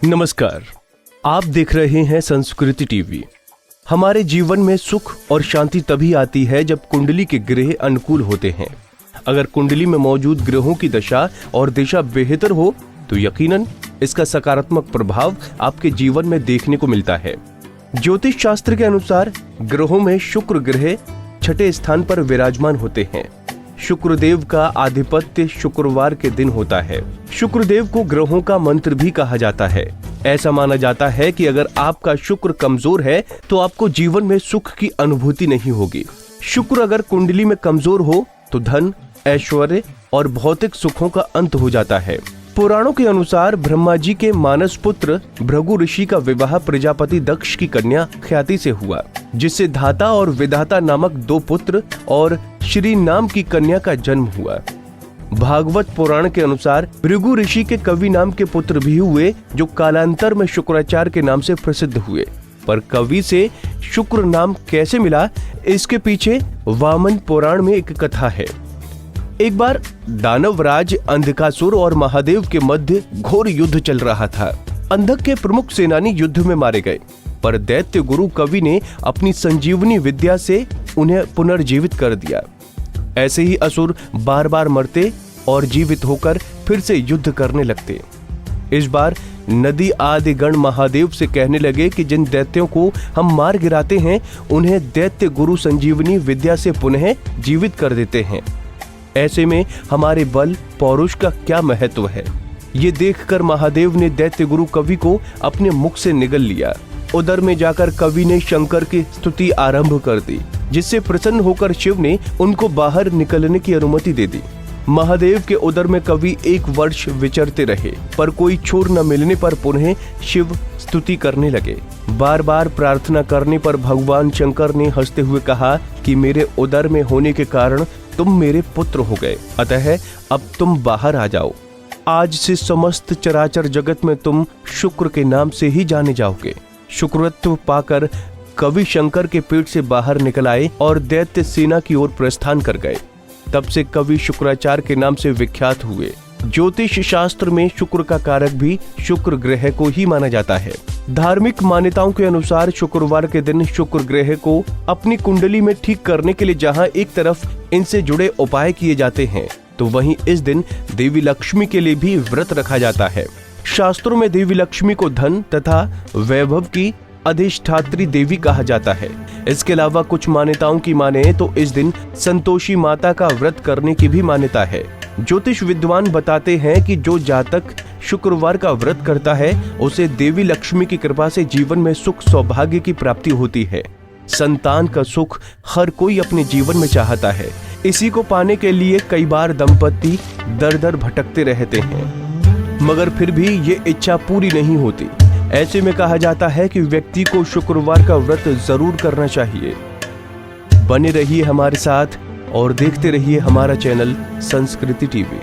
नमस्कार, आप देख रहे हैं संस्कृति टीवी। हमारे जीवन में सुख और शांति तभी आती है जब कुंडली के ग्रह अनुकूल होते हैं। अगर कुंडली में मौजूद ग्रहों की दशा और दिशा बेहतर हो तो यकीनन इसका सकारात्मक प्रभाव आपके जीवन में देखने को मिलता है। ज्योतिष शास्त्र के अनुसार ग्रहों में शुक्र ग्रह छठे स्थान पर विराजमान होते हैं। शुक्रदेव का आधिपत्य शुक्रवार के दिन होता है। शुक्रदेव को ग्रहों का मंत्र भी कहा जाता है। ऐसा माना जाता है कि अगर आपका शुक्र कमजोर है तो आपको जीवन में सुख की अनुभूति नहीं होगी। शुक्र अगर कुंडली में कमजोर हो तो धन, ऐश्वर्य और भौतिक सुखों का अंत हो जाता है। पुराणों के अनुसार ब्रह्मा जी के मानस पुत्र भृगु ऋषि का विवाह प्रजापति दक्ष की कन्या ख्याति से हुआ, जिससे धाता और विधाता नामक 2 पुत्र और श्री नाम की कन्या का जन्म हुआ। भागवत पुराण के अनुसार भृगु ऋषि के कवि नाम के पुत्र भी हुए, जो कालांतर में शुक्राचार्य के नाम से प्रसिद्ध हुए। पर कवि से शुक्र नाम कैसे मिला, इसके पीछे वामन पुराण में एक कथा है। एक बार दानवराज अंधकासुर और महादेव के मध्य घोर युद्ध चल रहा था। अंधक के प्रमुख सेनानी युद्ध में मारे गए, पर दैत्य गुरु कवि ने अपनी संजीवनी विद्या से उन्हें पुनर्जीवित कर दिया। ऐसे ही असुर बार बार मरते और जीवित होकर फिर से युद्ध करने लगते। इस बार नदी आदि गण महादेव से कहने लगे कि जिन दैत्यों को हम मार गिराते हैं उन्हें दैत्य गुरु संजीवनी विद्या से पुनः जीवित कर देते हैं। ऐसे में हमारे बल पौरुष का क्या महत्व है। ये देखकर महादेव ने दैत्य गुरु कवि को अपने मुख से निगल लिया। उदर में जाकर कवि ने शंकर की स्तुति आरंभ कर दी, जिससे प्रसन्न होकर शिव ने उनको बाहर निकलने की अनुमति दे दी। महादेव के उदर में कवि 1 वर्ष विचरते रहे, पर कोई छोर न मिलने पर पुनः शिव स्तुति करने लगे। बार बार प्रार्थना करने पर भगवान शंकर ने हंसते हुए कहा कि मेरे उदर में होने के कारण तुम मेरे पुत्र हो गए, अतः अब तुम बाहर आ जाओ। आज से समस्त चराचर जगत में तुम शुक्र के नाम से ही जाने जाओगे। शुक्रत्व पाकर कवि शंकर के पेट से बाहर निकल आए और दैत्य सेना की ओर प्रस्थान कर गए। तब से कवि शुक्राचार्य के नाम से विख्यात हुए। ज्योतिष शास्त्र में शुक्र का कारक भी शुक्र ग्रह को ही माना जाता है। धार्मिक मान्यताओं के अनुसार शुक्रवार के दिन शुक्र ग्रह को अपनी कुंडली में ठीक करने के लिए जहां एक तरफ इनसे जुड़े उपाय किए जाते हैं, तो वहीं इस दिन देवी लक्ष्मी के लिए भी व्रत रखा जाता है। शास्त्रों में देवी लक्ष्मी को धन तथा वैभव की अधिष्ठात्री देवी कहा जाता है। इसके अलावा कुछ मान्यताओं की माने तो इस दिन संतोषी माता का व्रत करने की भी मान्यता है। ज्योतिष विद्वान बताते हैं कि जो जातक शुक्रवार का व्रत करता है उसे देवी लक्ष्मी की कृपा से जीवन में सुख सौभाग्य की प्राप्ति होती है। संतान का सुख हर कोई अपने जीवन में चाहता है। इसी को पाने के लिए कई बार दंपति दर दर भटकते रहते हैं, मगर फिर भी ये इच्छा पूरी नहीं होती। ऐसे में कहा जाता है कि व्यक्ति को शुक्रवार का व्रत जरूर करना चाहिए। बने रहिए हमारे साथ और देखते रहिए हमारा चैनल संस्कृति टीवी।